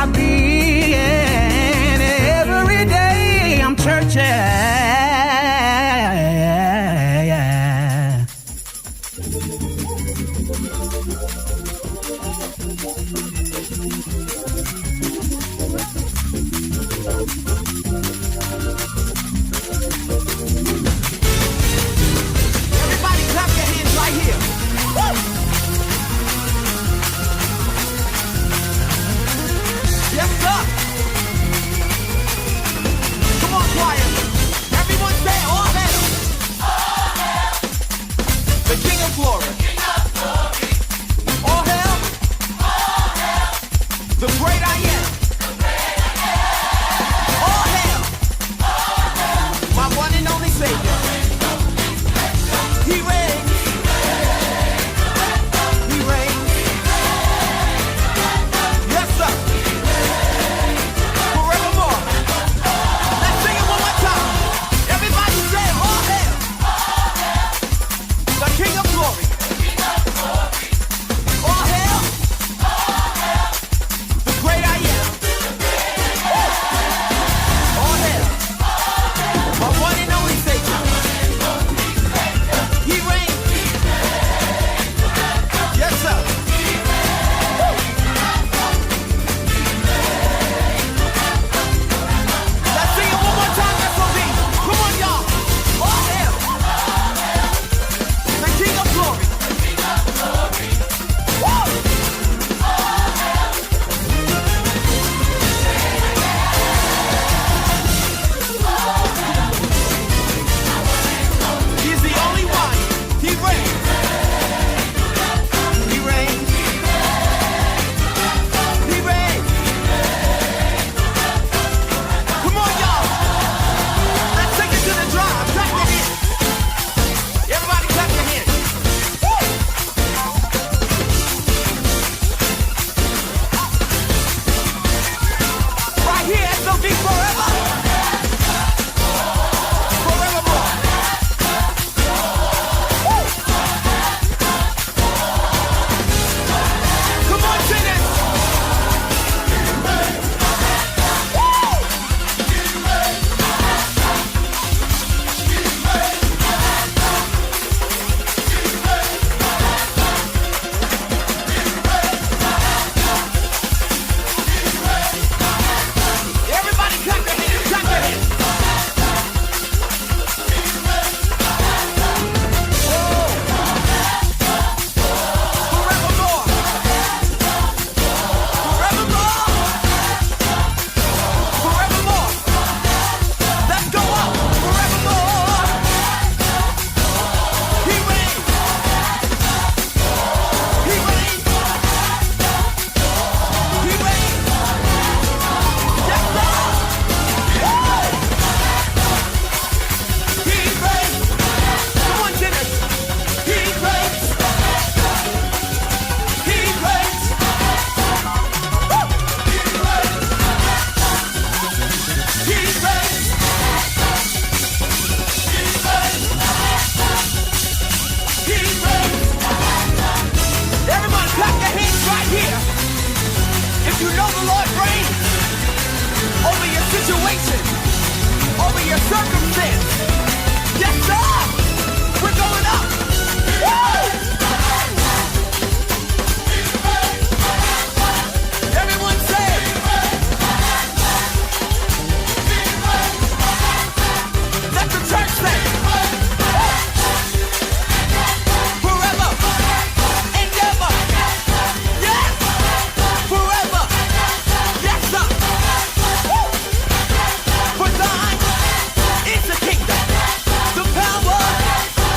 I be, and every day I'm churching. The power,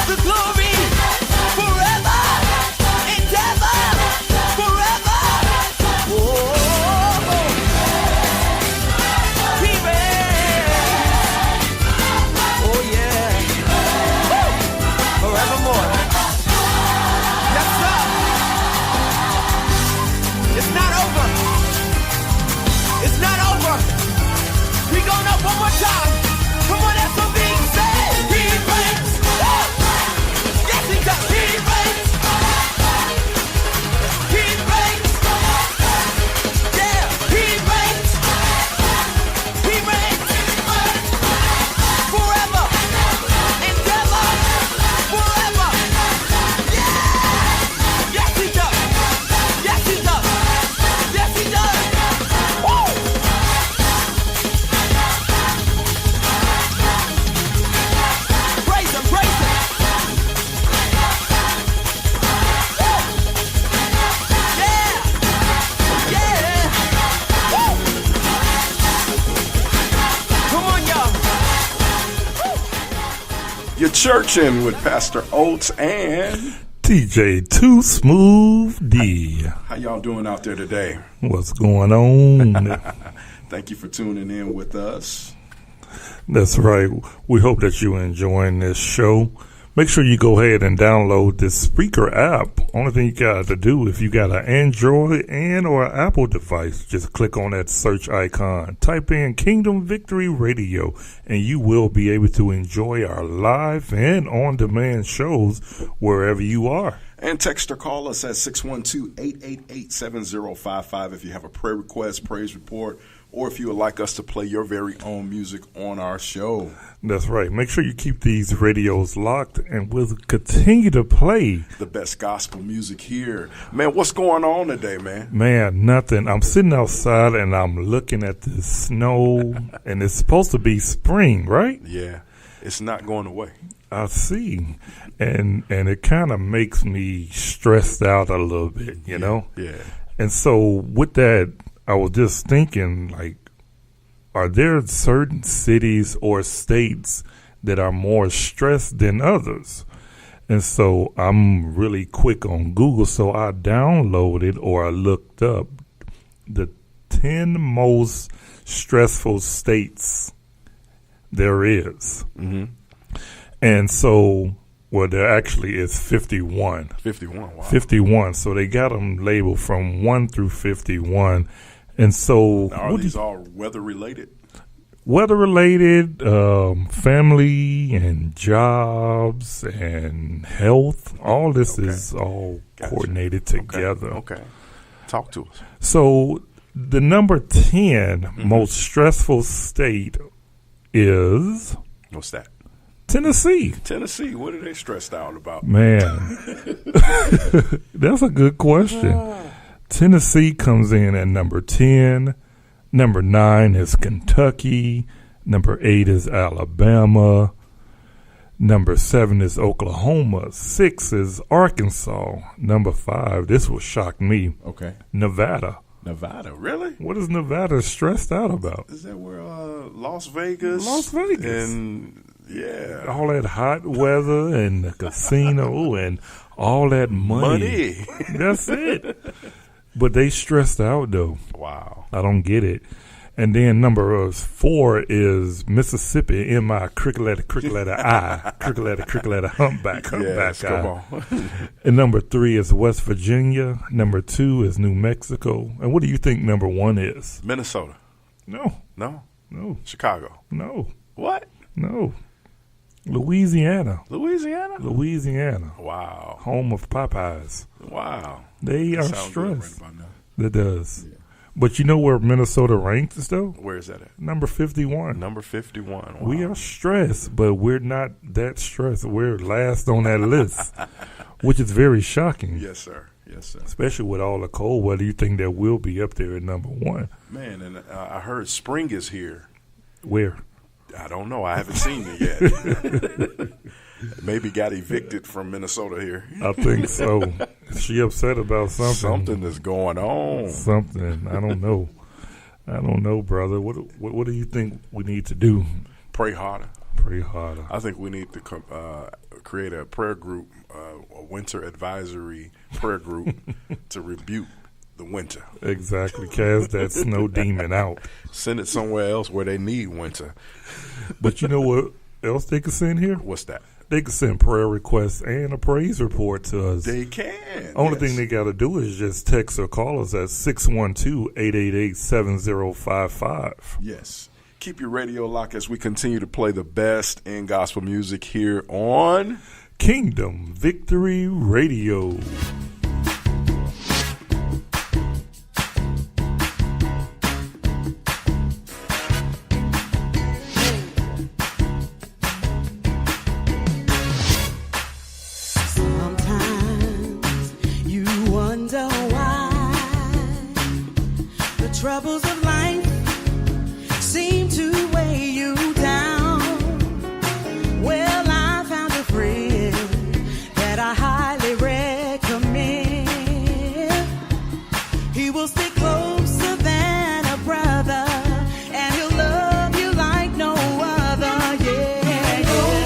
the glory. You're churching with Pastor Oates and TJ Too Smooth D. How y'all doing out there today? What's going on? Thank you for tuning in with us. That's right. We hope that you're enjoying this show. Make sure you go ahead and download this speaker app. Only thing you got to do, if you got an Android and or an Apple device, just click on that search icon. Type in Kingdom Victory Radio, and you will be able to enjoy our live and on-demand shows wherever you are. And text or call us at 612-888-7055 if you have a prayer request, praise report, or if you would like us to play your very own music on our show. That's right. Make sure you keep these radios locked, and we'll continue to play the best gospel music here. Man, what's going on today, man? Man, nothing. I'm sitting outside, and I'm looking at the snow, and it's supposed to be spring, right? Yeah, it's not going away. I see. And it kind of makes me stressed out a little bit, you know? Yeah. And so with that, I was just thinking, like, are there certain cities or states that are more stressed than others? And so I'm really quick on Google, so I downloaded or I looked up the 10 most stressful states there is. Mm-hmm. And so, well, there actually is 51. 51, wow. 51, so they got them labeled from 1 through 51. And so, now, are these all weather related? Weather related, family and jobs and health. All this is all coordinated together. Okay. Talk to us. So the number 10 most stressful state is what's that? Tennessee. Tennessee. What are they stressed out about? Man, that's a good question. Tennessee comes in at number 10. Number 9 is Kentucky. Number 8 is Alabama. Number 7 is Oklahoma. 6 is Arkansas. Number 5, this will shock me. Okay. Nevada. Nevada, really? What is Nevada stressed out about? Is that where Las Vegas? Las Vegas. And, yeah. All that hot weather and the casino and all that money. That's it. But they stressed out, though. Wow. I don't get it. And then number 4 is Mississippi, M-I, cricket letter, I, cricket letter, humpback, yes, I. come on. And number 3 is West Virginia. Number 2 is New Mexico. And what do you think number 1 is? Minnesota. No. No? No. Chicago. No. What? No. Louisiana. Louisiana? Louisiana. Wow. Home of Popeyes. Wow. They are stressed. Right about now. That does. Yeah. But you know where Minnesota ranks, though? Where is that at? Number 51. Number 51. Wow. We are stressed, but we're not that stressed. We're last on that list, which is very shocking. Yes, sir. Yes, sir. Especially with all the cold weather, you think that will be up there at number 1. Man, and I heard spring is here. Where? I don't know. I haven't seen it yet. Maybe got evicted from Minnesota here. I think so. She upset about something. Something is going on. Something. I don't know. I don't know, brother. What do you think we need to do? Pray harder. Pray harder. I think we need to create a prayer group, a winter advisory prayer group to rebuke the winter. Exactly. Cast that snow demon out. Send it somewhere else where they need winter. But you know what else they could send here? What's that? They can send prayer requests and a praise report to us. They can. Only thing they got to do is just text or call us at 612-888-7055. Yes. Keep your radio locked as we continue to play the best in gospel music here on Kingdom Victory Radio. Troubles of life seem to weigh you down. Well, I found a friend that I highly recommend. He will stick closer than a brother, and he'll love you like no other. Yeah, yeah.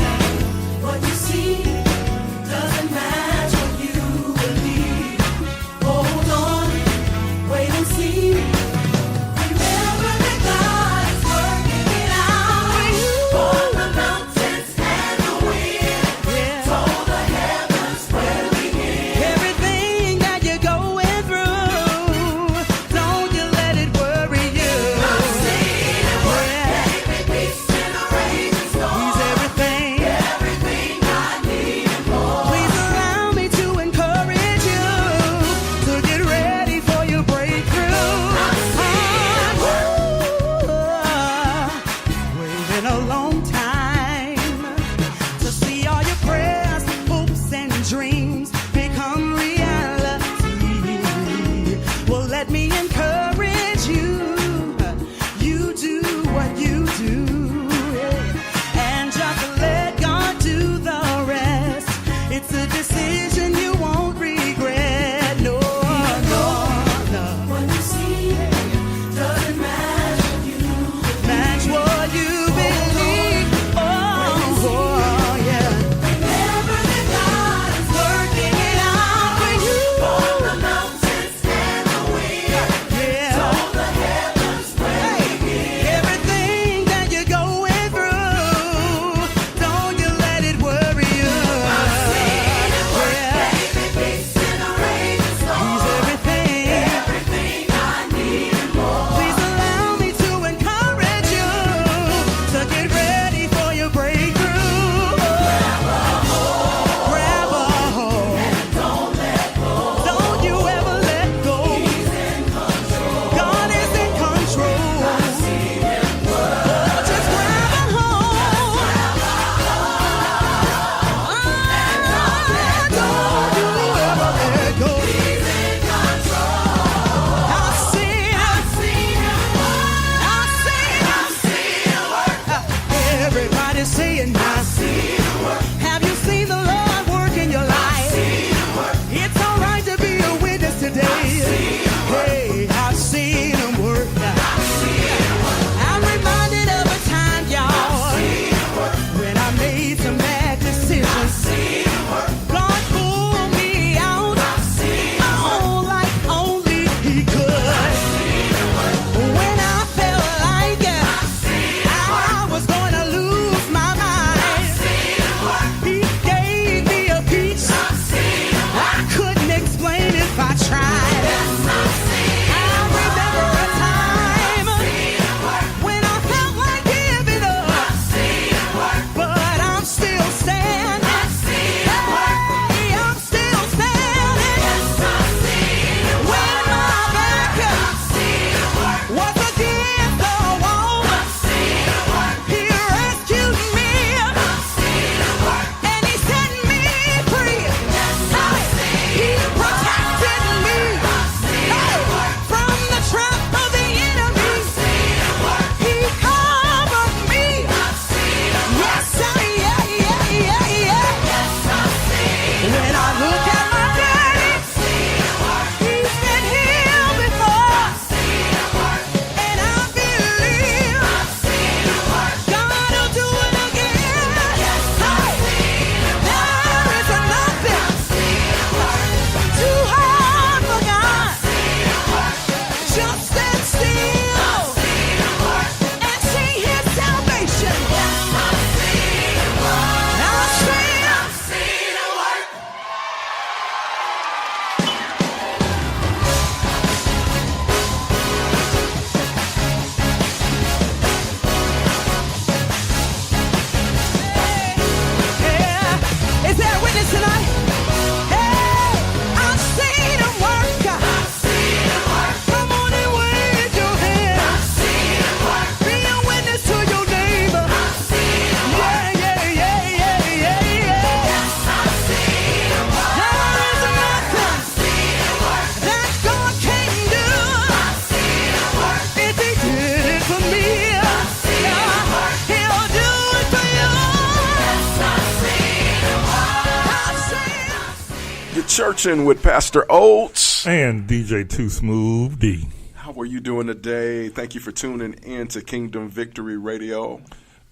Churchin' with Pastor Oates. And DJ Too Smooth D. How are you doing today? Thank you for tuning in to Kingdom Victory Radio.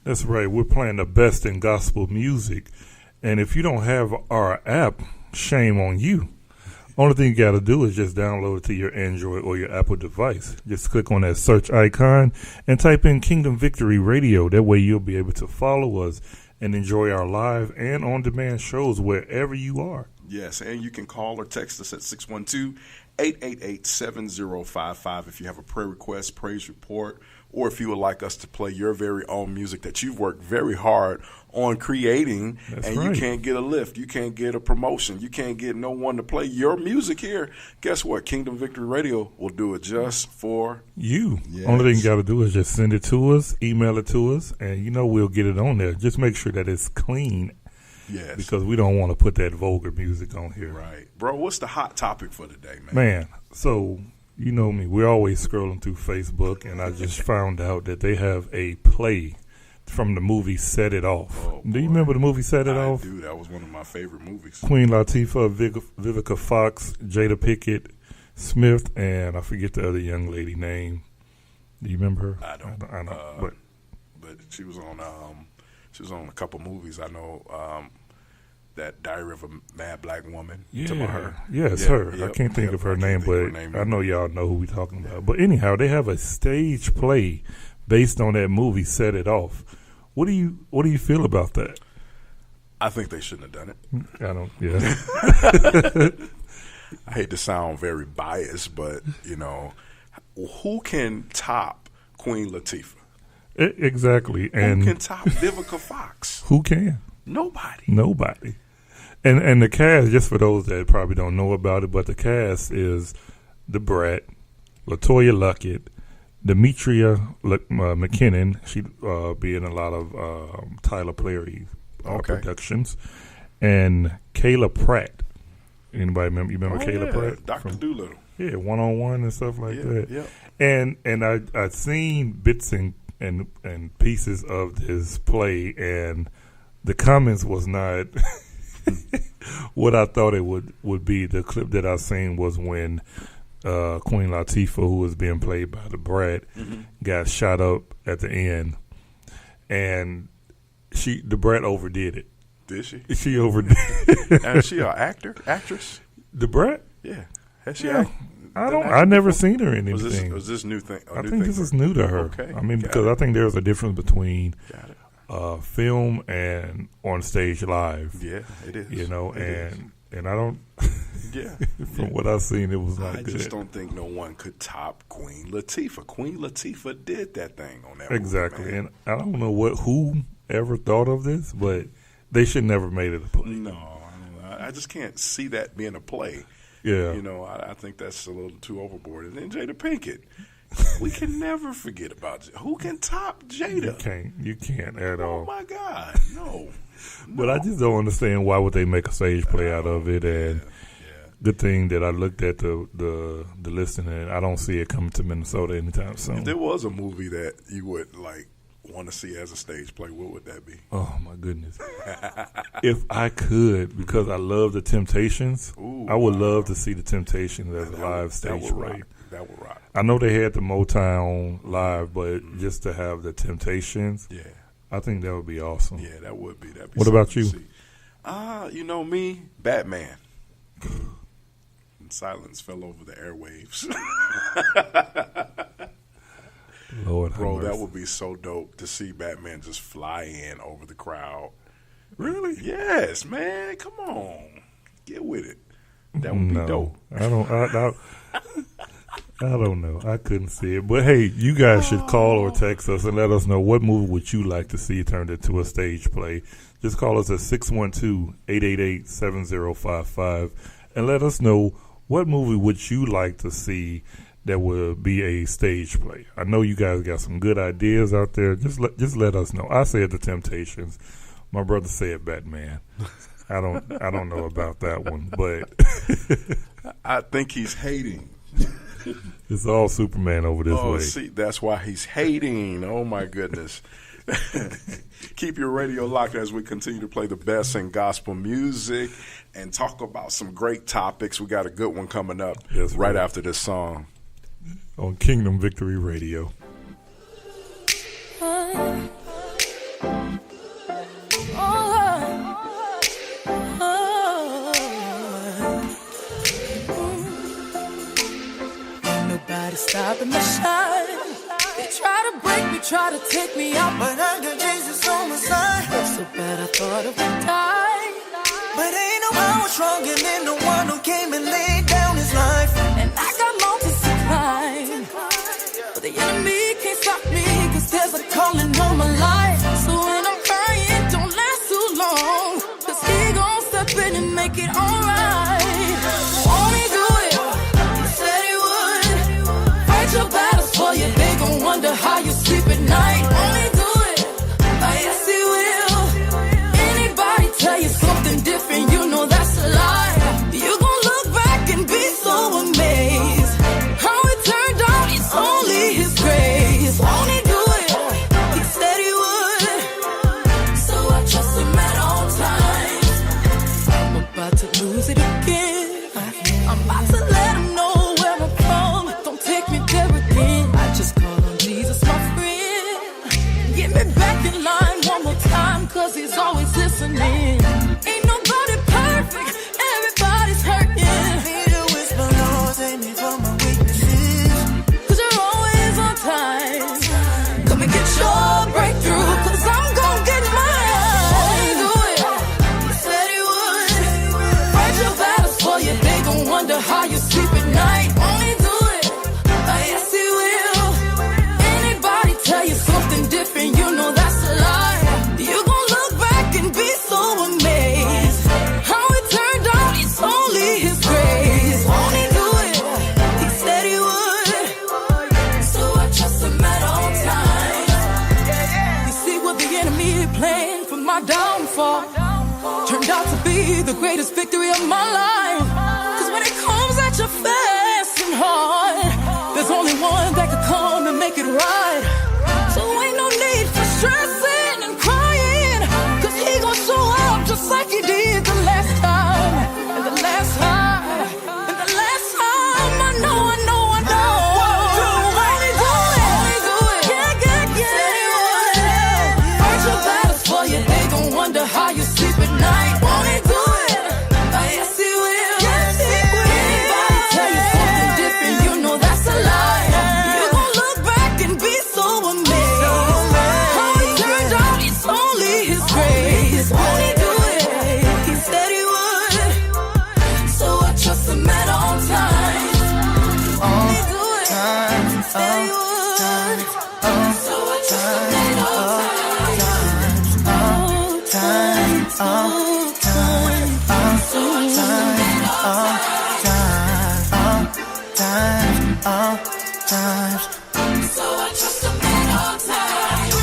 That's right. We're playing the best in gospel music. And if you don't have our app, shame on you. Only thing you got to do is just download it to your Android or your Apple device. Just click on that search icon and type in Kingdom Victory Radio. That way you'll be able to follow us and enjoy our live and on-demand shows wherever you are. Yes, and you can call or text us at 612-888-7055 if you have a prayer request, praise report, or if you would like us to play your very own music that you've worked very hard on creating. That's and right. You can't get a lift, you can't get a promotion, you can't get no one to play your music here. Guess what? Kingdom Victory Radio will do it just for you. Yes. Only thing you got to do is just send it to us, email it to us, and we'll get it on there. Just make sure that it's clean. Yes. Because we don't want to put that vulgar music on here. Right. Bro, what's the hot topic for today, man? Man, so you know me. We're always scrolling through Facebook, and I just found out that they have a play from the movie Set It Off. Oh, do you remember the movie Set It Off? I do. That was one of my favorite movies. Queen Latifah, Vivica Fox, Jada Pinkett Smith, and I forget the other young lady name. Do you remember her? I don't. But she was on a couple movies. I know that Diary of a Mad Black Woman. Yeah, her. Yeah, it's her. Yep, I can't think of her name, but I either. know y'all know who we're talking about. But anyhow, they have a stage play based on that movie, Set It Off. What do you feel about that? I think they shouldn't have done it. I don't. Yeah. I hate to sound very biased, but who can top Queen Latifah? Exactly. And who can top Vivica Fox? Who can? Nobody. And the cast, just for those that probably don't know about it, but the cast is the Brat, LaToya Luckett, Demetria McKinnon. She be in a lot of Tyler Perry productions, and Kayla Pratt. Anybody remember? You remember Kayla Pratt? Dr. Doolittle. Yeah, 1-on-1 and stuff like that. Yeah. And I've seen bits and pieces of this play, and the comments was not what I thought it would be. The clip that I seen was when Queen Latifah, who was being played by the Brat, got shot up at the end, and the Brat overdid it. Did she? She overdid it. And is she an actress? The Brat? Yeah. Has she Yeah. I never seen her in anything. Was this new thing? I think this is new to her. Okay. I mean, because I think there's a difference between Got it. film and on stage live. Yeah, it is. And I don't. Yeah. From what I've seen, it was not I good. just don't think no one could top Queen Latifah. Queen Latifah did that thing on that Exactly, movie, man. and I don't know who ever thought of this, but they should never made it a play. No, I just can't see that being a play. Yeah, I think that's a little too overboard. And then Jada Pinkett. We can never forget about who can top Jada. You can't at all. Oh my God, no. But I just don't understand why would they make a stage play out of it. And good thing that I looked at the listing, and I don't see it coming to Minnesota anytime soon. If there was a movie that you would want to see as a stage play, what would that be? Oh my goodness! If I could, because I love the Temptations, I would love to see the Temptations as a live stage play. That would rock. I know they had the Motown live, but just to have the Temptations, I think that would be awesome. Yeah, that would be. What about you? Me, Batman. And silence fell over the airwaves. Lord, bro, that would be so dope to see Batman just fly in over the crowd. Really? Yes, man. Come on, get with it. That would be dope. I don't know. I couldn't see it. But hey, you guys should call or text us and let us know what movie would you like to see turned into a stage play. Just call us at 612-888-7055 and let us know what movie would you like to see that would be a stage play. I know you guys got some good ideas out there. Just let us know. I said The Temptations. My brother said Batman. I don't know about that one, but I think he's hating. It's all Superman over this way. See, that's why he's hating. Oh my goodness. Keep your radio locked as we continue to play the best in gospel music and talk about some great topics. We got a good one coming up right after this song. On Kingdom Victory Radio. Nobody stopping my shine. They try to break me, try to take me out, but I got Jesus on my side. So bad I thought I would die, but ain't no power stronger than the one who came and laid down his life. And I got mountains to climb, but the enemy can't stop me, 'cause there's a calling on my life. So when I'm crying, don't last too long, 'cause he gon' step in and make it alright. Won't he do it? He said he would. Fight your battles for you, they gon' wonder how you sleep at night. Won't he do it? Yes he will. Anybody tell you something different, you know that's a lie. You gon' look back and be so amazed how it turned out, it's only his grace. Won't he do it? He said he would. So I trust him at all times. I'm about to lose it again. I'm about to let him know where I'm from. Don't take me there again. I just call on Jesus, my friend. Get me back in line one more time, 'cause he's always listening. Ain't nobody perfect, everybody's hurting. Need to whisper, Lord, save me from my weaknesses, 'cause you're always on time. Come and get your breakthrough, 'cause I'm gon' get mine. Won't he do it? He said he would. Fight your battles for you, they gon' wonder how you sleep at night. Won't he do it? Yes he will. Anybody tell you something different, you know that's a lie. You gon' look back and be so amazed how it turned out, it's only his grace. Won't he do it? He said he would. So I trust him at all times. You see what the enemy planned for my downfall turned out to be the greatest victory of my life. 'Cause when it comes at you fast and hard, there's only one that could come and make it right. So ain't no need for stressing and crying, 'cause he gon' show up just like he did the last time. And the last time, and the last time, I know. Won't he do it? Won't he do it? Yeah. Said he would. Fight your battles for you, they gon' wonder how you sleep at night. Won't he do it? Yes he will. Anybody tell you something different, you know that's a lie. You gon' look back and be so amazed how it turned out, it's only his grace. Won't he do it? He said he would. So I trust him at all times. Won't he do it? He said he would. So I trust him at all times. All times. So I trust him at all times.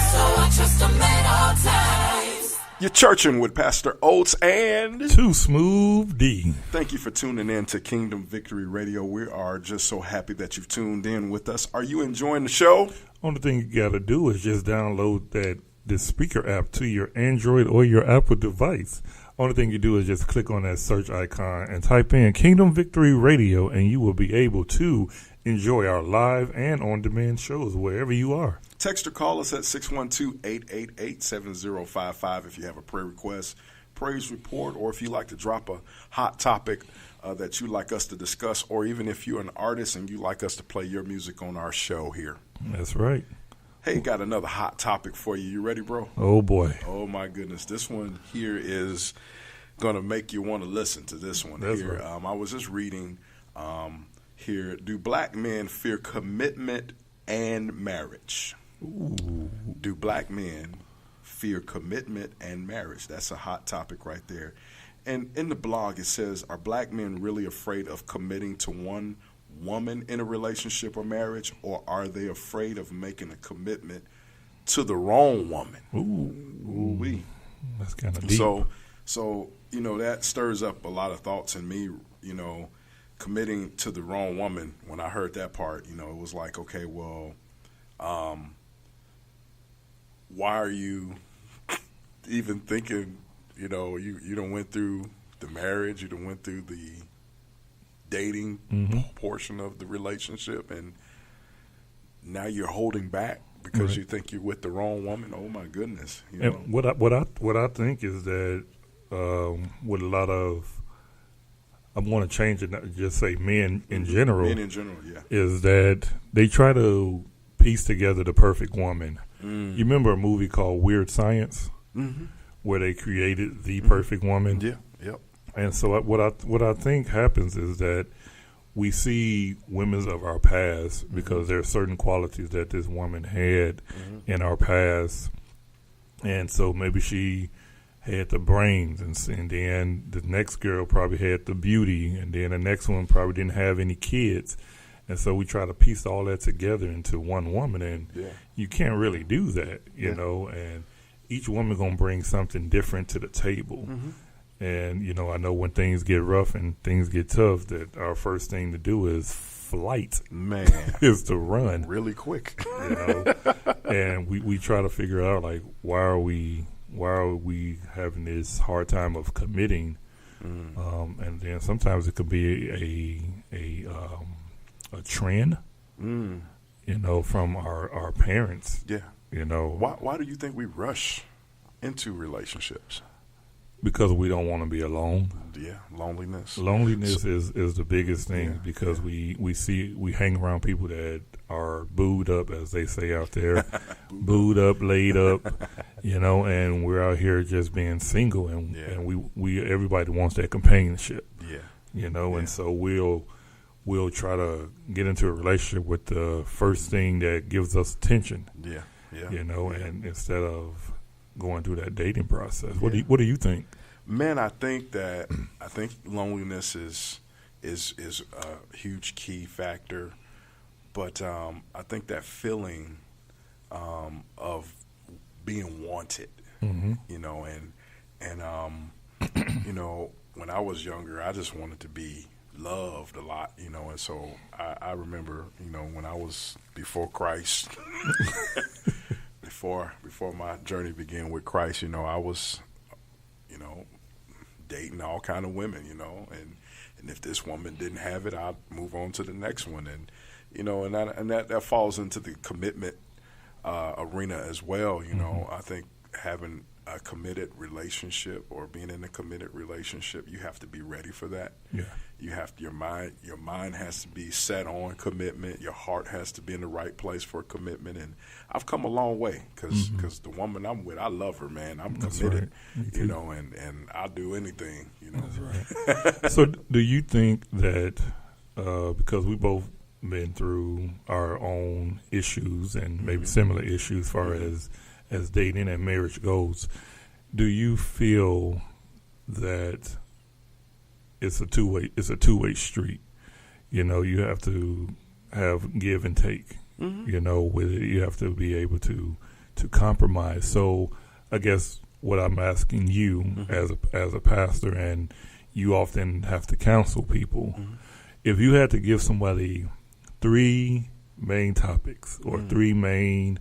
So I trust him at all times. You're churching with Pastor Oates and Too Smooth D. thank you for tuning in to Kingdom Victory Radio. We are just so happy that you've tuned in with us. Are you enjoying the show? Only thing you got to do is just download this speaker app to your Android or your Apple device. Only thing you do is just click on that search icon and type in Kingdom Victory Radio, and you will be able to enjoy our live and on-demand shows wherever you are. Text or call us at 612-888-7055 if you have a prayer request, praise report, or if you'd like to drop a hot topic that you'd like us to discuss, or even if you're an artist and you'd like us to play your music on our show here. That's right. Hey, got another hot topic for you. You ready, bro? Oh, boy. Oh, my goodness. This one here is going to make you want to listen to this one. That's here. right. I was just reading here. Do black men fear commitment and marriage? Ooh. Do black men fear commitment and marriage? That's a hot topic right there. And in the blog, it says, are black men really afraid of committing to one woman in a relationship or marriage, or are they afraid of making a commitment to the wrong woman? Ooh. That's kind of deep. So, you know, that stirs up a lot of thoughts in me, you know, committing to the wrong woman, when I heard that part, you know, it was like, okay, well, why are you even thinking, you know, you done went through the marriage, you done went through the dating portion of the relationship, and now you're holding back because you think you're with the wrong woman. Oh my goodness! You know? And what I think is that with a lot of, I want to change it, not just say men in general. Men in general, yeah, is that they try to piece together the perfect woman. You remember a movie called Weird Science, where they created the perfect woman? Yeah, yep. And so what I think happens is that we see women of our past because there are certain qualities that this woman had in our past, and so maybe she had the brains, and then the next girl probably had the beauty, and then the next one probably didn't have any kids, and so we try to piece all that together into one woman, and you can't really do that, you know, and each woman gonna bring something different to the table. And, you know, I know when things get rough and things get tough that our first thing to do is flight. Man. Is to run. Really quick. You know? And we try to figure out, like, why are we having this hard time of committing? And then sometimes it could be a trend, you know, from our parents. Yeah. You know. Why do you think we rush into relationships? Because we don't want to be alone. Yeah, loneliness. Loneliness is the biggest thing because we hang around people that are booed up, as they say out there, booed up, laid up, you know, and we're out here just being single, and we everybody wants that companionship. Yeah, you know, and so we'll try to get into a relationship with the first thing that gives us attention. Yeah, you know, and instead of going through that dating process. What do you think? Man, I think loneliness is a huge key factor, but I think that feeling of being wanted, you know, and you know, when I was younger, I just wanted to be loved a lot, you know, and so I remember, you know, when I was before Christ. Before my journey began with Christ, you know, I was, you know, dating all kind of women, you know, and if this woman didn't have it, I'd move on to the next one, and you know, and that falls into the commitment arena as well, you know. I think having a committed relationship or being in a committed relationship, you have to be ready for that. Yeah. You have your mind has to be set on commitment. Your heart has to be in the right place for commitment. And I've come a long way because the woman I'm with, I love her, man. I'm committed, you know, and I'll do anything, you know. That's right. So do you think that because we both been through our own issues and maybe similar issues as far as dating and marriage goes, do you feel that it's a two-way street? You know, you have to have give and take. You know, with it, you have to be able to compromise. So I guess what I'm asking you as a pastor, and you often have to counsel people, if you had to give somebody 3 main topics or 3 main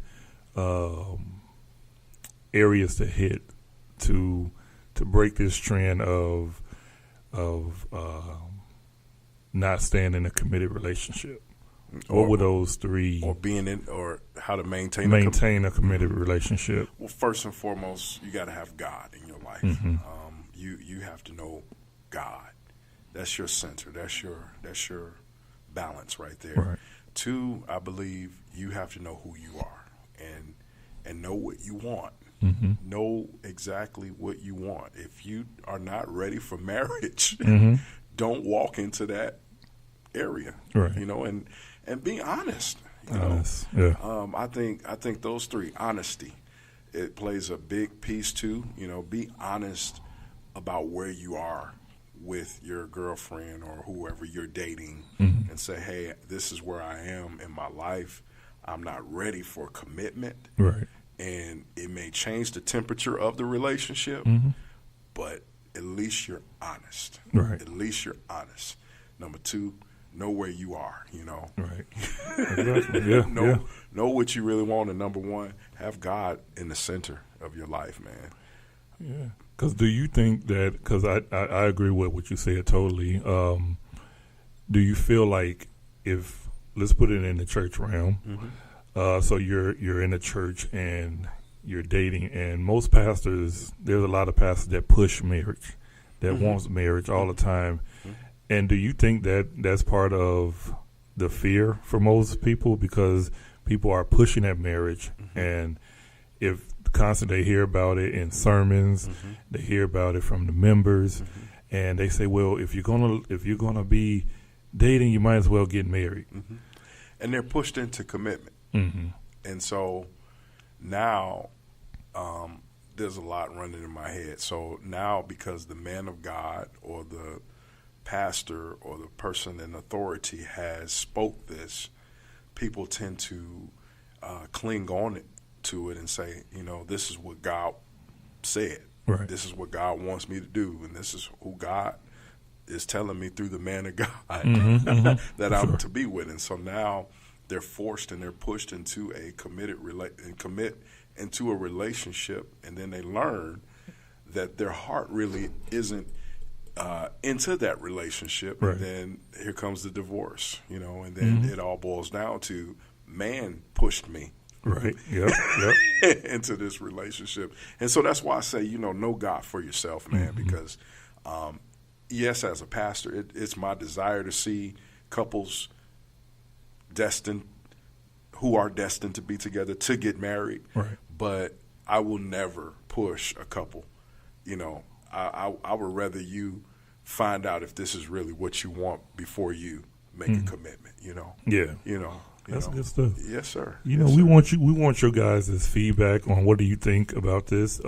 areas to hit to break this trend of not staying in a committed relationship, what were those 3? Or being in, or how to maintain a committed relationship? Well, first and foremost, you got to have God in your life. You have to know God. That's your center. That's your balance right there. Right. 2, I believe you have to know who you are and know what you want. Know exactly what you want. If you are not ready for marriage, don't walk into that area. Right. You know, and be honest. You know? Yeah. I think those 3, honesty, it plays a big piece too. You know, be honest about where you are with your girlfriend or whoever you're dating, and say, hey, this is where I am in my life. I'm not ready for commitment. Right. And it may change the temperature of the relationship, but at least you're honest. Right. At least you're honest. Number 2, know where you are, you know. Right. Exactly. Yeah. Know what you really want. And number 1, have God in the center of your life, man. Yeah. Because do you think that, because I agree with what you said totally, do you feel like if, let's put it in the church realm, so you're in a church and you're dating, and most pastors, there's a lot of pastors that push marriage, that wants marriage all the time. And do you think that that's part of the fear for most people, because people are pushing that marriage, and if constantly they hear about it in sermons, they hear about it from the members, and they say, well, if you're gonna be dating, you might as well get married. And they're pushed into commitment. And so now there's a lot running in my head. So now, because the man of God or the pastor or the person in authority has spoke this, people tend to cling on to it and say, you know, this is what God said. Right. This is what God wants me to do, and this is who God is telling me through the man of God that I'm to be with. And so now they're forced and they're pushed into a commit into a relationship, and then they learn that their heart really isn't into that relationship. Right. And then here comes the divorce, you know, and then it all boils down to man pushed me. Right. Yep. into this relationship. And so that's why I say, you know God for yourself, man, because yes, as a pastor, it's my desire to see couples who are destined to be together, to get married. Right. But I will never push a couple. You know, I would rather you find out if this is really what you want before you make a commitment, you know. Yeah. You know. That's good stuff. Yes, sir. You know, we want your guys' feedback on what do you think about this.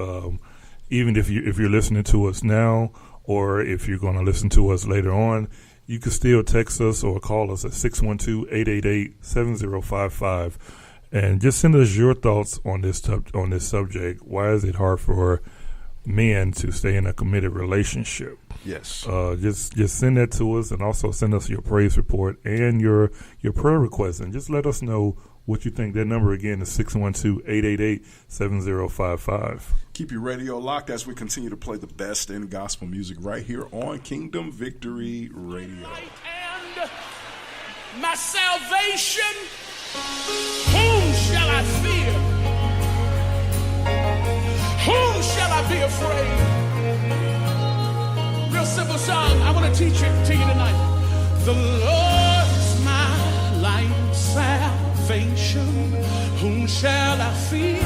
Even if you're listening to us now, or if you're going to listen to us later on, you can still text us or call us at 612-888-7055, and just send us your thoughts on this subject. Why is it hard for men to stay in a committed relationship? Yes. Just send that to us, and also send us your praise report and your prayer request, and just let us know what you think. That number again is 612-888-7055. Keep your radio locked as we continue to play the best in gospel music right here on Kingdom Victory Radio. And my salvation, whom shall I fear? Whom shall I be afraid? Real simple song. I want to teach it to you tonight. The Lord is my light and salvation. Whom shall I fear?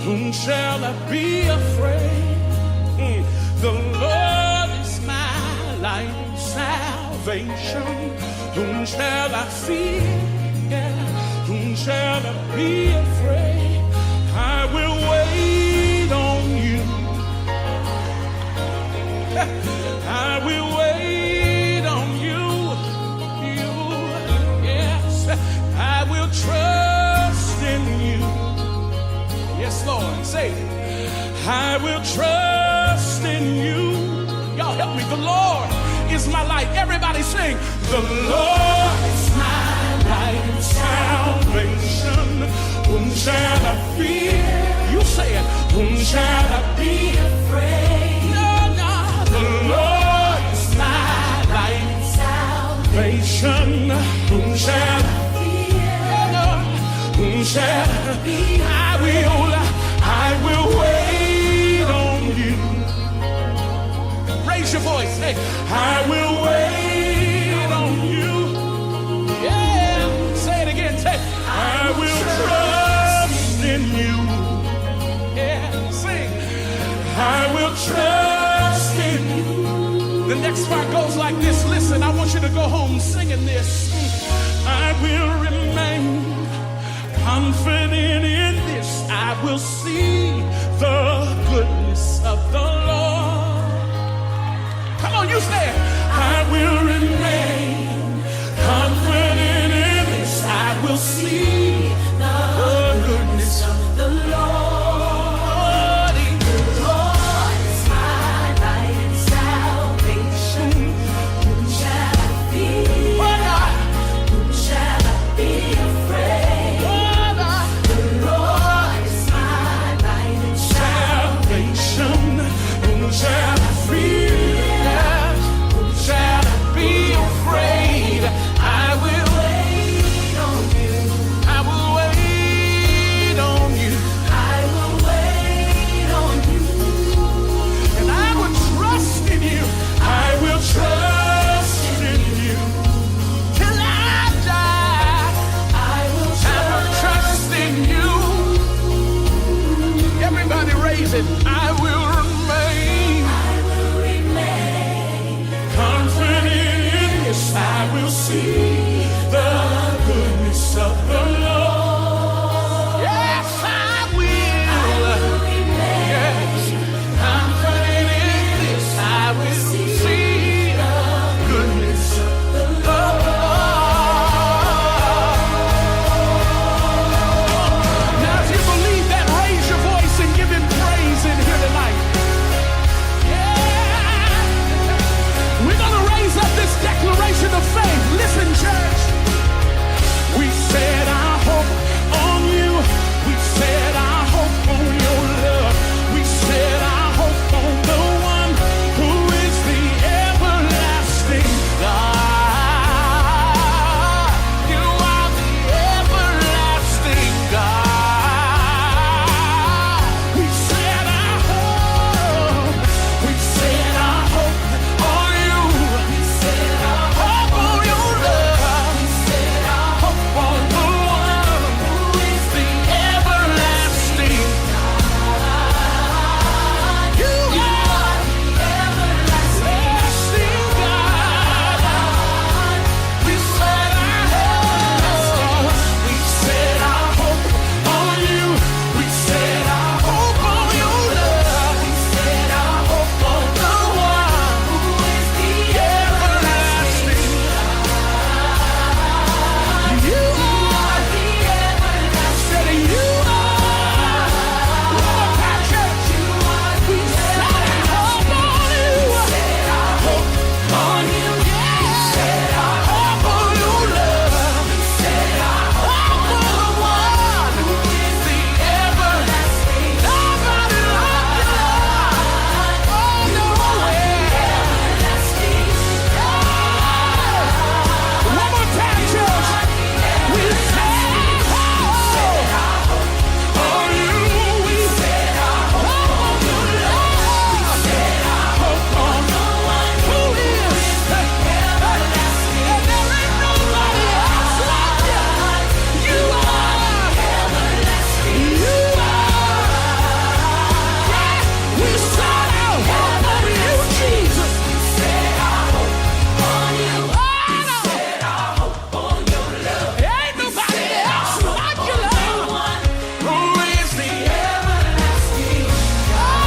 Whom shall I be afraid? The Lord is my light and salvation. Whom shall I fear? Whom shall I be afraid? I will wait on you. I will wait on you. Yes, I will trust in you. Yes, Lord, say it. I will trust in you. Y'all help me. The Lord is my light. Everybody sing. The Lord is my light and salvation. Whom shall I fear? You say it. Whom shall I be afraid? No, no. The Lord is my light and salvation. Whom shall I fear? No, whom shall I be? I will wait on you. Raise your voice. Hey, I will wait on you. Yeah, say it again. Say, I will trust in you. Yeah, sing. I will trust in you. The next part goes like this. Listen, I want you to go home singing this. I will remain confident in this. I will see the goodness of the Lord. Come on, you say it. I will remain confident in this. I will see the goodness of the Lord. The Lord is my light and salvation. Whom shall see the goodness of the Lord. Yes, I will remain. Yes, confident in this. I will see the goodness of the Lord. Now, if you believe that, raise your voice and give him praise in here tonight. We're going to raise up this declaration of faith. Listen, church. We set our hope on you. We set our hope on your love. We set our hope on the one who is the everlasting God. You are the everlasting God. We set our hope. We set our hope on you. We set our hope on your love. We set our hope on the one who is the everlasting God. You are the everlasting God. We set our hope. We set our hope on you. We set our hope on your love. We set our hope on the one who is the everlasting God. You are the everlasting. You are. One more time, church. We set our hope on you. We set our hope on you. We set our hope on your love. We set our hope on the one who is the everlasting. Nobody like you, Lord. Oh, no way. Everlasting God. One more time, church. We set our hope on you. We set our hope on your love. We set our hope on the one who is the everlasting. And there ain't nobody else like you. You are everlasting. You are. Yeah, we set our hope on you, Jesus. We set our hope on you. We set our hope on your love. Ain't nobody else like you, Lord. Who is the everlasting God?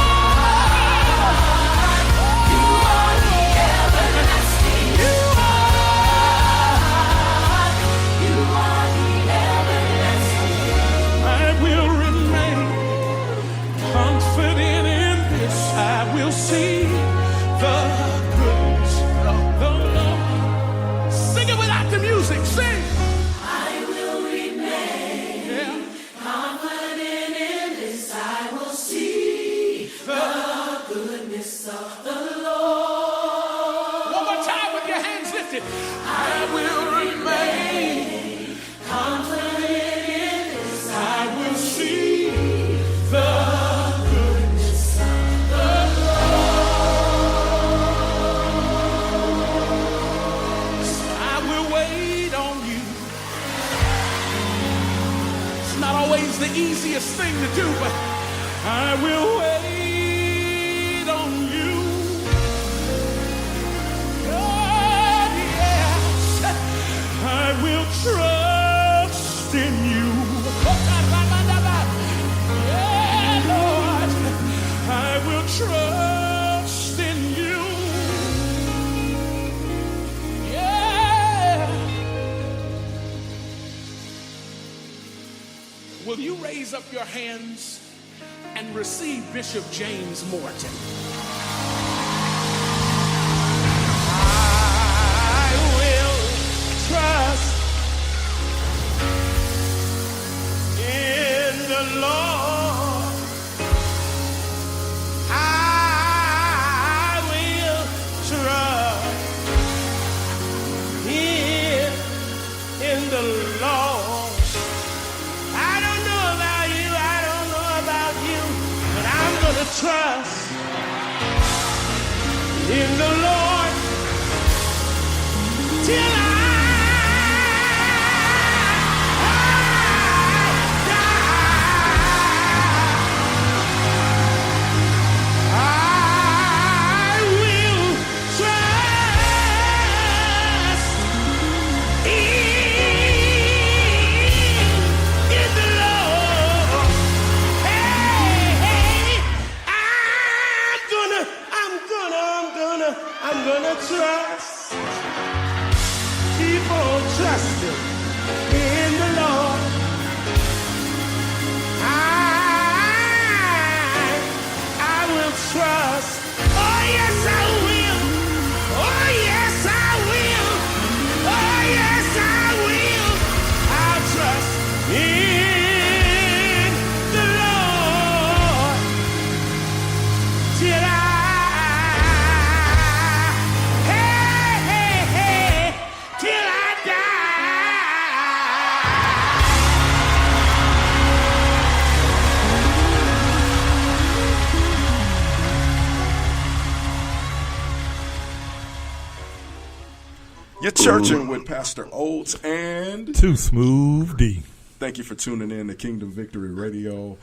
You are the everlasting. You are the everlasting. I will remain confident in this. I will see the goodness of the Lord. Sing it without the music. Sing. I will remain confident in this. I will see the goodness of the Lord. One more time with your hands lifted. I will remain confident in this. I will see the goodness of the Lord. I will wait on you. It's not always the easiest thing to do, but I will wait on you. God, yes, I will trust in you. Yeah, Lord, I will trust in you. Yeah. Will you raise up your hands and receive Bishop James Morton? I will trust in the Lord. I will trust in the Lord. I don't know about you, I don't know about you, but I'm gonna trust in the Lord till I die. I will trust You're churching with Pastor Oates and Too Smooth D. Thank you for tuning in to Kingdom Victory Radio.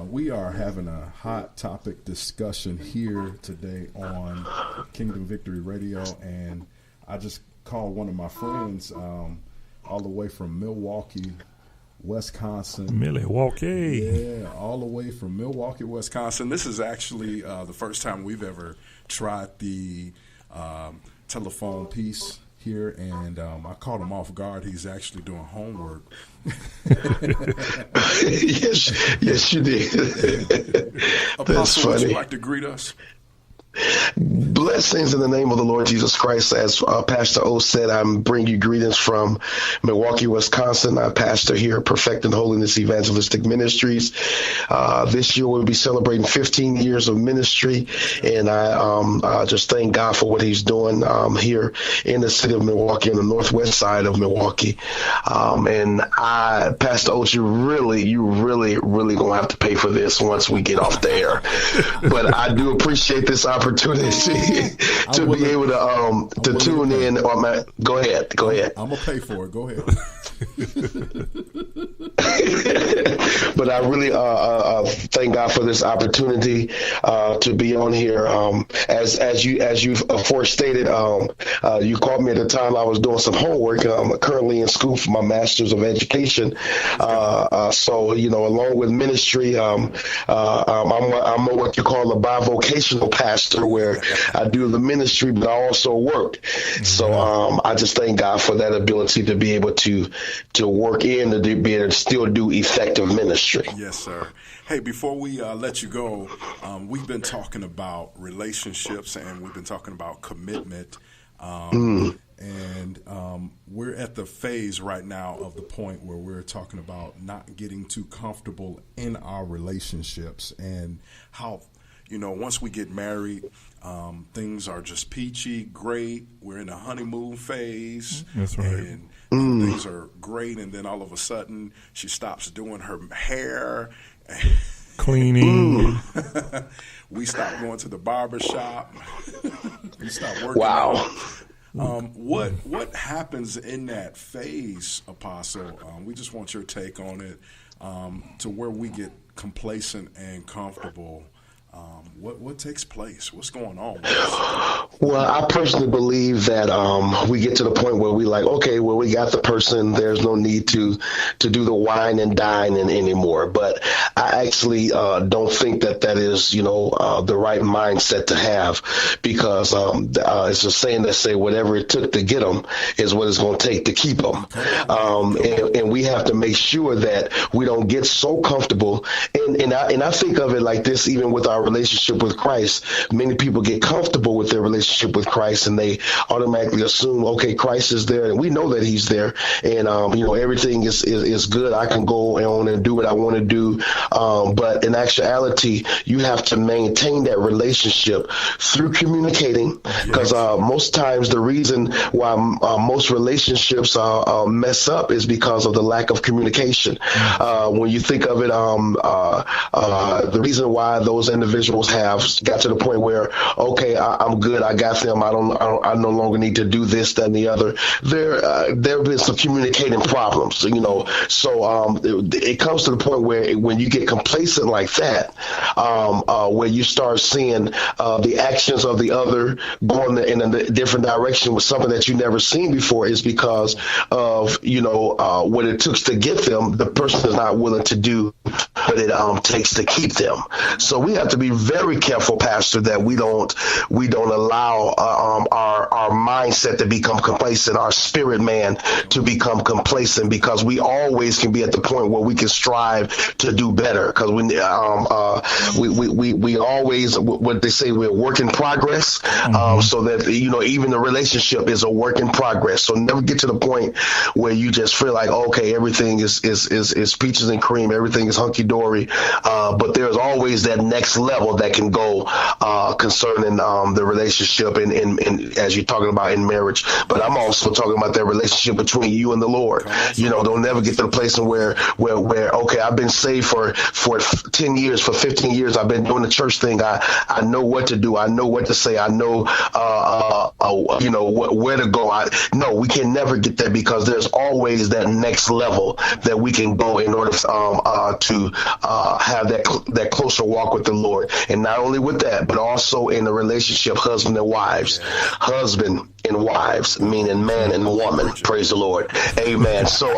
We are having a hot topic discussion here today on Kingdom Victory Radio, and I just called one of my friends all the way from Milwaukee, Wisconsin. Milwaukee. Yeah, all the way from Milwaukee, Wisconsin. This is actually the first time we've ever tried the telephone piece here, and I caught him off guard. He's actually doing homework. yes, you did. Apostle, would you like to greet us? Blessings in the name of the Lord Jesus Christ. As Pastor O said, I'm bringing you greetings from Milwaukee, Wisconsin. I pastor here at Perfecting Holiness Evangelistic Ministries. This year we'll be celebrating 15 years of ministry, and I just thank God for what he's doing here in the city of Milwaukee, on the northwest side of Milwaukee. And Pastor O, you really going to have to pay for this once we get off the air. But I do appreciate this opportunity to be able to tune in. Go ahead. I'm gonna pay for it. Go ahead. But I really thank God for this opportunity to be on here. As you forestated, you called me at the time I was doing some homework. I'm currently in school for my Master's of Education. So along with ministry, I'm what you call a bivocational pastor, where I do the ministry, but I also work. So I just thank God for that ability to be able to work in, to be able to still do effective ministry. Yes, sir. Hey, before we let you go, we've been talking about relationships, and we've been talking about commitment. And we're at the phase right now of the point where we're talking about not getting too comfortable in our relationships, and how once we get married, things are just peachy, great. We're in a honeymoon phase. That's right. And things are great, and then all of a sudden she stops doing her hair. Cleaning. We stop going to the barber shop. We stop working Wow. out. What happens in that phase, Apostle? We just want your take on it, to where we get complacent and comfortable. What takes place? What's going on with us? Well, I personally believe that we get to the point where we okay, well, we got the person. There's no need to do the wine and dine anymore. But I actually don't think that is the right mindset to have, because it's a saying that say whatever it took to get them is what it's going to take to keep them. And we have to make sure that we don't get so comfortable. And I think of it like this, even with our relationship with Christ. Many people get comfortable with their relationship with Christ, and they automatically assume, okay, Christ is there, and we know that he's there, and everything is good. I can go on and do what I want to do. But in actuality, you have to maintain that relationship through communicating, because most times the reason why most relationships mess up is because of the lack of communication. When you think of it, the reason why those individuals have got to the point where, okay, I'm good, I got them, I no longer need to do this, that, and the other. There have been some communicating problems, so it comes to the point where when you get complacent like that, where you start seeing the actions of the other going in a different direction with something that you never seen before, is because of what it took to get them. The person is not willing to do what it takes to keep them. So we have to be very careful, Pastor, that we don't allow our mindset to become complacent, our spirit man to become complacent, because we always can be at the point where we can strive to do better. Because we always, what they say, we're a work in progress. So that even the relationship is a work in progress. So never get to the point where you just feel like, okay, everything is peaches and cream, everything is hunky dory. hunky-dory, but there's always that next level that can go concerning the relationship and as you're talking about in marriage. But I'm also talking about that relationship between you and the Lord. Don't never get to the place where okay, I've been saved for 10 years, for 15 years, I've been doing the church thing. I know what to do. I know what to say. I know where to go. No, we can never get there, because there's always that next level that we can go in order to have that closer walk with the Lord. And not only with that, but also in the relationship, husband and wives. Husband and wives, meaning man and woman. Praise the Lord. Amen. So,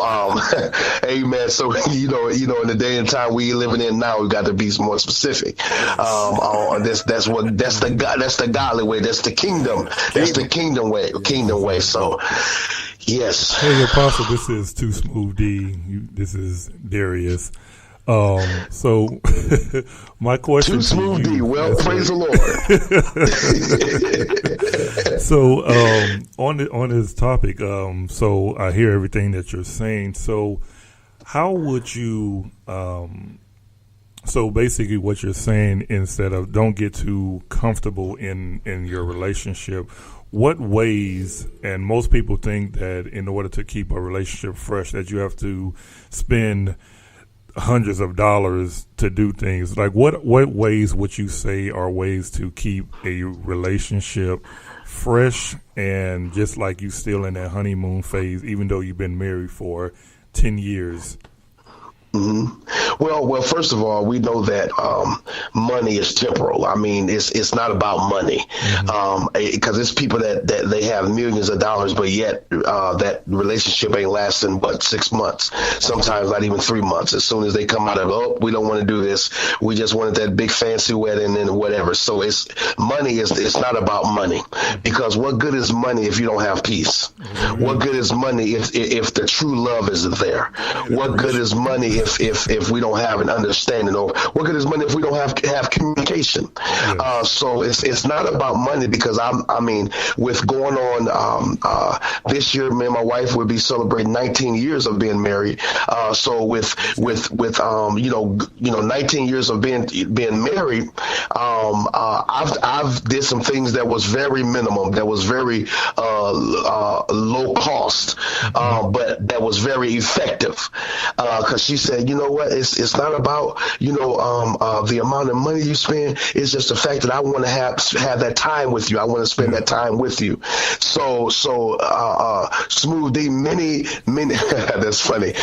amen. So, in the day and time we living in now, we've got to be more specific. That's the godly way. That's the kingdom. That's the kingdom way. Kingdom way. So, yes. Hey, Apostle, this is Too Smooth D. This is Darius. So my question Too Smooth D. Well, praise the Lord. So, on this topic, so I hear everything that you're saying. So how would you, so basically what you're saying, instead of don't get too comfortable in your relationship, what ways, and most people think that in order to keep a relationship fresh, that you have to spend hundreds of dollars to do things. Like what ways would you say are ways to keep a relationship fresh and just like you still in that honeymoon phase, even though you've been married for 10 years? Mm-hmm. Well, first of all, we know that money is temporal. I mean, it's not about money, because it's people that they have millions of dollars, but yet that relationship ain't lasting but 6 months, sometimes not even 3 months. As soon as they come out of, we don't want to do this, we just wanted that big fancy wedding and whatever. So it's not about money, because what good is money if you don't have peace? What good is money if the true love isn't there? What good is money if we don't have an understanding, or what good is money if we don't have communication? So it's not about money, because I mean, with going on this year, me and my wife will be celebrating 19 years of being married. So with 19 years of being married, I've did some things that was very minimum, that was very low cost, but that was very effective. Because she said, you know what, it's not about the amount of money you spend. It's just the fact that I want to have that time with you. I want to spend that time with you. So Smooth D, many that's funny.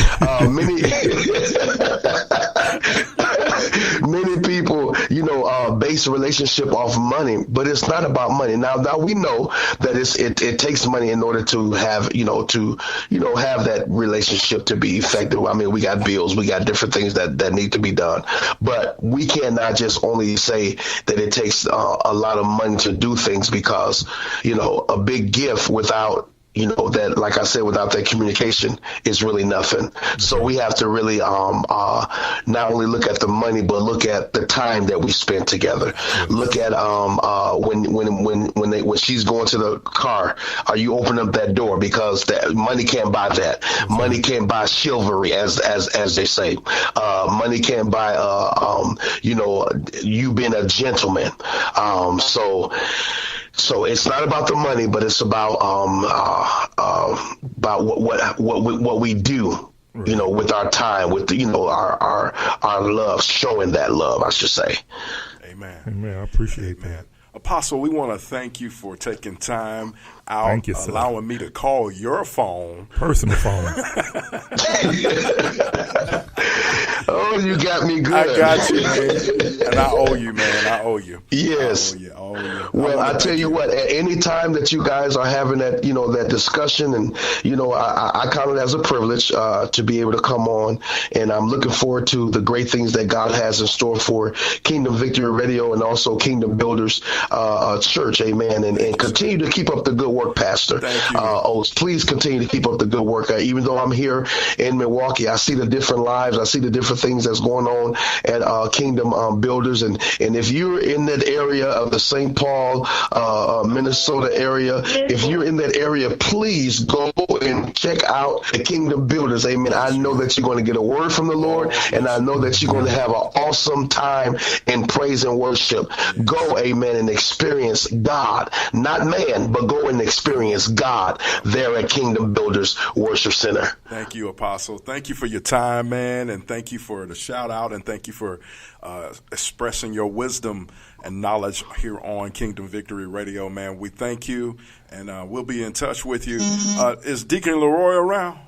Many people, base a relationship off money, but it's not about money. Now we know that it takes money in order to have have that relationship to be effective. I mean, we got bills, we got different things that need to be done, but we cannot just only say that it takes a lot of money to do things, because a big gift without that, like I said, without that communication is really nothing. So we have to really not only look at the money, but look at the time that we spend together. Look at when she's going to the car, are you opening up that door? Because that money can't buy that. Money can't buy chivalry, as they say. Money can't buy you being a gentleman. So it's not about the money, but it's about what we do, with our time, with our love, showing that love, I should say. Amen. Amen. I appreciate that. Apostle, we want to thank you for taking time out, thank you, allowing me to call your phone. Personal phone. Oh, you got me good. I got you, man. And I owe you, man. I owe you. Yes. I owe you. Well, I tell you what, at any time that you guys are having that, that discussion, and, I count it as a privilege to be able to come on, and I'm looking forward to the great things that God has in store for Kingdom Victory Radio and also Kingdom Builders Church. Amen. And continue to keep up the good work, Pastor. Thank you. Please continue to keep up the good work. Even though I'm here in Milwaukee, I see the different lives. I see the different things that's going on at Kingdom Builders. And if you're in that area of the same St. Paul, Minnesota area. If you're in that area, please go and check out the Kingdom Builders. Amen. I know that you're going to get a word from the Lord, and I know that you're going to have an awesome time in praise and worship. Go, amen, and experience God, not man, but go and experience God there at Kingdom Builders Worship Center. Thank you, Apostle. Thank you for your time, man, and thank you for the shout out, and thank you for expressing your wisdom and knowledge here on Kingdom Victory Radio, man. We thank you, and we'll be in touch with you. Is Deacon Leroy around?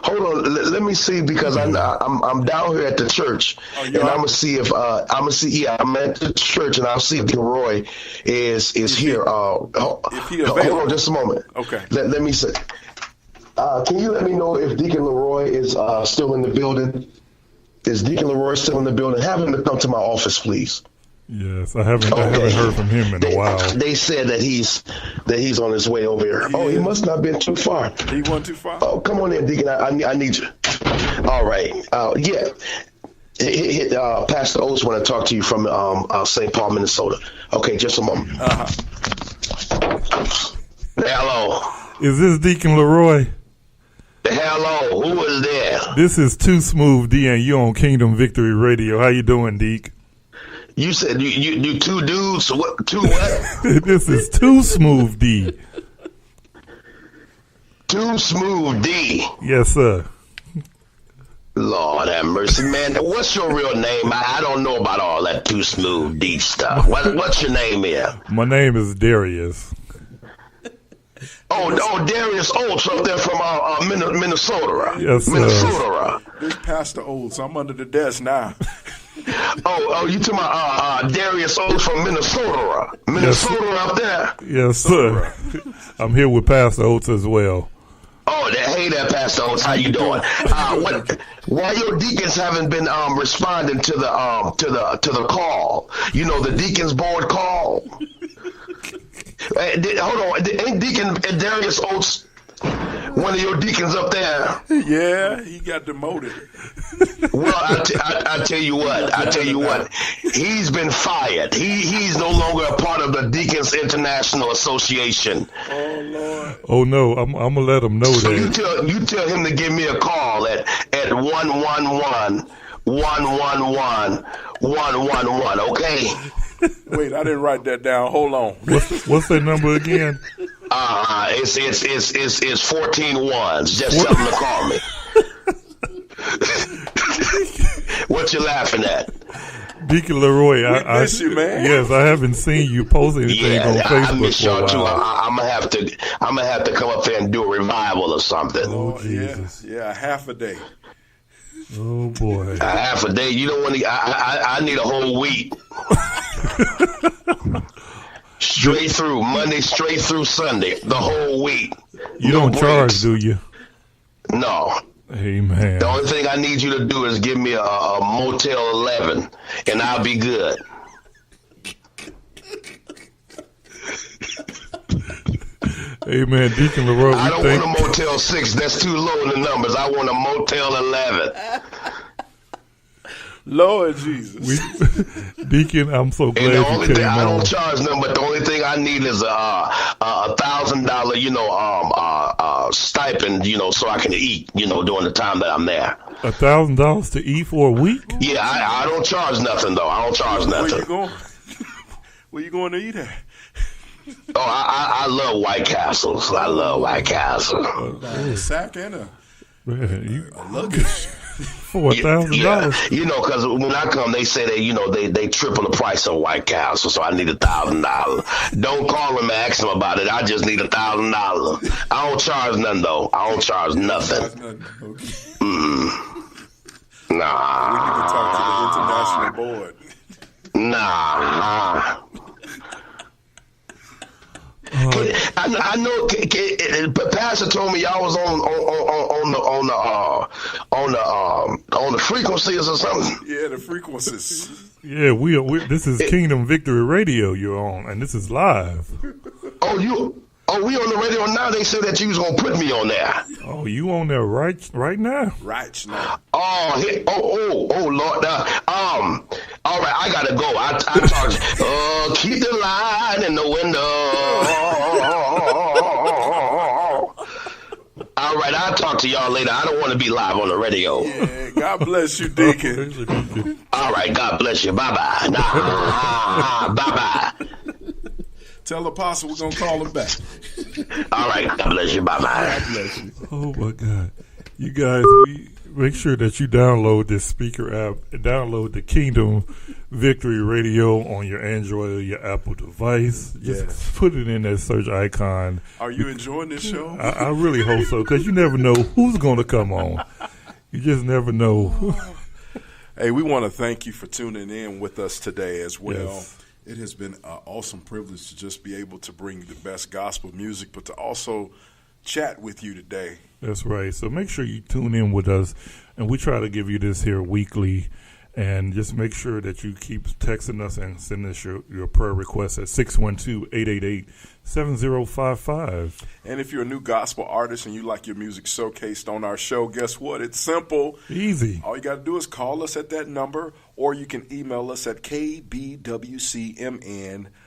Hold on, let me see, because I'm down here at the church, and I'm gonna see if I'm at the church, and I'll see if Leroy is here. If he hold on, just a moment. Okay. Let me see. Can you let me know if Deacon Leroy is still in the building? Is Deacon Leroy still in the building? Have him to come to my office, please. Yes, I haven't heard from him in a while. They said that he's on his way over here. Oh, he must not have been too far. He wasn't too far? Oh, come on in, Deacon. I need you. All right. Pastor Oates want to talk to you from St. Paul, Minnesota. Okay, just a moment. Hello. Is this Deacon Leroy? Hello. Who is there? This is Too Smooth D, and you on Kingdom Victory Radio. How you doing, Deke? You said you two dudes. What? Two what? This is Too Smooth D. Too Smooth D. Yes, sir. Lord have mercy, man. What's your real name? I don't know about all that Too Smooth D stuff. What's your name here? My name is Darius. Oh, Darius Oates up there from Minnesota. Yes, sir. Minnesota. Big Pastor Oates. I'm under the desk now. You talking about Darius Oates from Minnesota? Minnesota up there? Yes, sir. I'm here with Pastor Oates as well. Oh, hey there, Pastor Oates. How you doing? Why your deacons haven't been responding to the call? You know, the deacons board call. Hold on, ain't Deacon Darius Oates one of your deacons up there? Yeah, he got demoted. Well, I tell you what, he's been fired. He's no longer a part of the Deacons International Association. Oh Lord. Oh no, I'm gonna let him know So that. you tell him to give me a call at 111-111-111. Okay. Wait, I didn't write that down. Hold on. What's that number again? It's 14 ones. Just tell him to call me. What you laughing at? Deacon Leroy, I miss you, man. Yes, I haven't seen you post anything on Facebook. I miss y'all for a too. while. I'm gonna have to come up there and do a revival or something. Oh Jesus! Yeah, half a day. Oh boy! A half a day. You don't want to. I need a whole week. Straight through Monday, straight through Sunday, the whole week. You don't charge, do you? No. Amen. The only thing I need you to do is give me a Motel 11, and I'll be good. Amen. Deacon Leroy, I don't want a Motel 6. That's too low in the numbers. I want a Motel 11. Lord Jesus. Deacon, I'm so glad And the only you thing came I on. don't charge them, but the only thing I need is a $1,000, stipend, so I can eat, during the time that I'm there. $1,000 to eat for a week? Yeah, I don't charge nothing though. I don't charge nothing. Where you going? Where you going to eat at? Oh, I love White Castles. I love White Castles. A sack and a luggage. For $1,000. Yeah, because when I come, they say they triple the price on White Castle, so I need $1,000. Don't call them and ask them about it. I just need $1,000. I don't charge nothing though. I don't charge nothing. Okay. Nah. We need to talk to the international board. Nah. I know. Pastor told me y'all was on the frequencies or something. Yeah, the frequencies. Yeah, we this is Kingdom Victory Radio you're on, and this is live. We on the radio now. They said that you was gonna put me on there. Oh, you on there right now? Right now. Oh Lord. All right, I gotta go. I talk. Oh, keep the light in the window. All right, I'll talk to y'all later. I don't want to be live on the radio. Yeah, God bless you, Deacon. All right, God bless you. Bye-bye. Bye-bye. Tell Apostle we're going to call him back. All right, God bless you. Bye-bye. God bless you. Oh, my God. You guys, make sure that you download this speaker app and download the Kingdom Victory Radio on your Android or your Apple device. Just put it in that search icon. Are you enjoying this show? I really hope so, because you never know who's going to come on. You just never know. Hey, we want to thank you for tuning in with us today as well. Yes. It has been an awesome privilege to just be able to bring you the best gospel music, but to also chat with you today. That's right. So make sure you tune in with us, and we try to give you this here weekly. And just make sure that you keep texting us and send us your prayer requests at 612-888-7055. And if you're a new gospel artist and you like your music showcased on our show, guess what? It's simple. Easy. All you got to do is call us at that number, or you can email us at kbwcmn,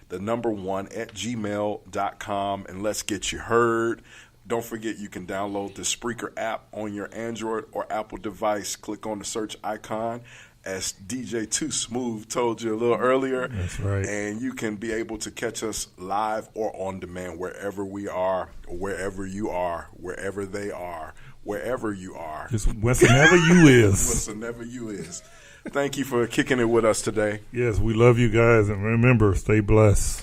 the number 1 at gmail.com, and let's get you heard. Don't forget you can download the Spreaker app on your Android or Apple device. Click on the search icon, as DJ Too Smooth told you a little earlier. That's right. And you can be able to catch us live or on demand wherever we are, wherever you are, wherever they are, wherever you are. Just wherever you is. Wherever you is. Thank you for kicking it with us today. Yes, we love you guys. And remember, stay blessed.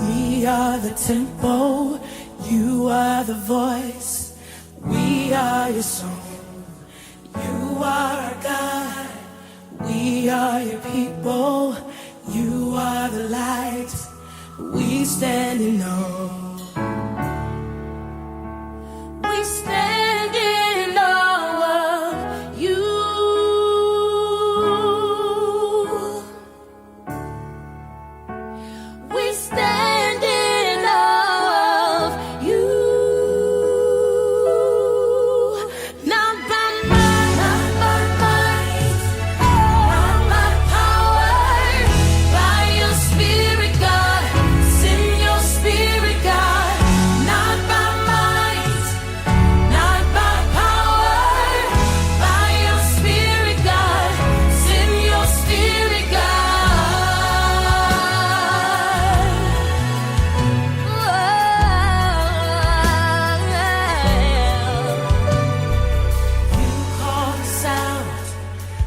We are the tempo, you are the voice, we are your song. You are our God, we are your people, you are the light, we stand in awe. We stand in awe of you. We stand in awe of you. Not by might, not by might, not by power, by your spirit, God. Send your spirit, God. Not by might, not by power, by your spirit, God. Send your spirit, You call us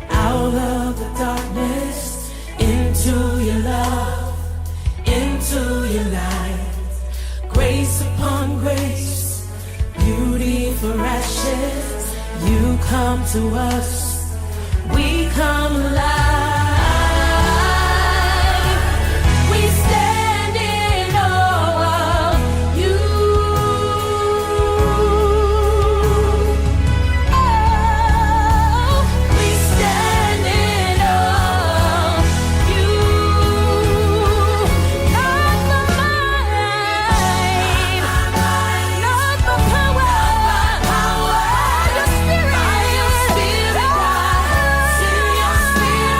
out of the darkness, into your love, into your light. Grace upon grace, beauty for ashes. You come to us, we come alive. We stand in awe of you. Oh, we stand in awe of you. Not the might, not the power, by your spirit, God. Send your spirit.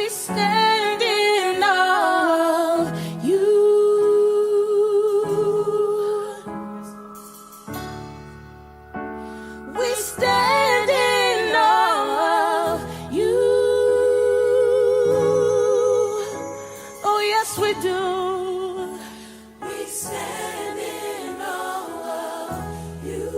stand in awe of you. We stand in awe of you. Oh, yes, we do. We stand in awe of you.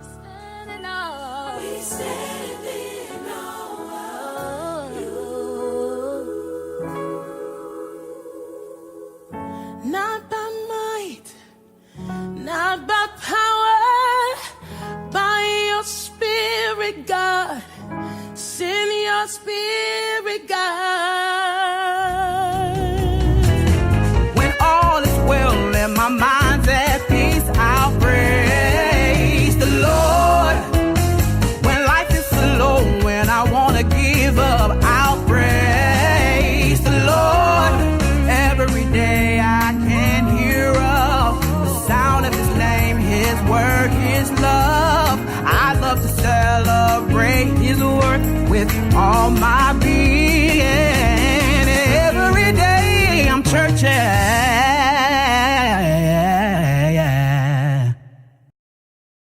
Stand in awe. We stand in awe of you. Not by might, not by power, by your spirit, God. Send your spirit, God.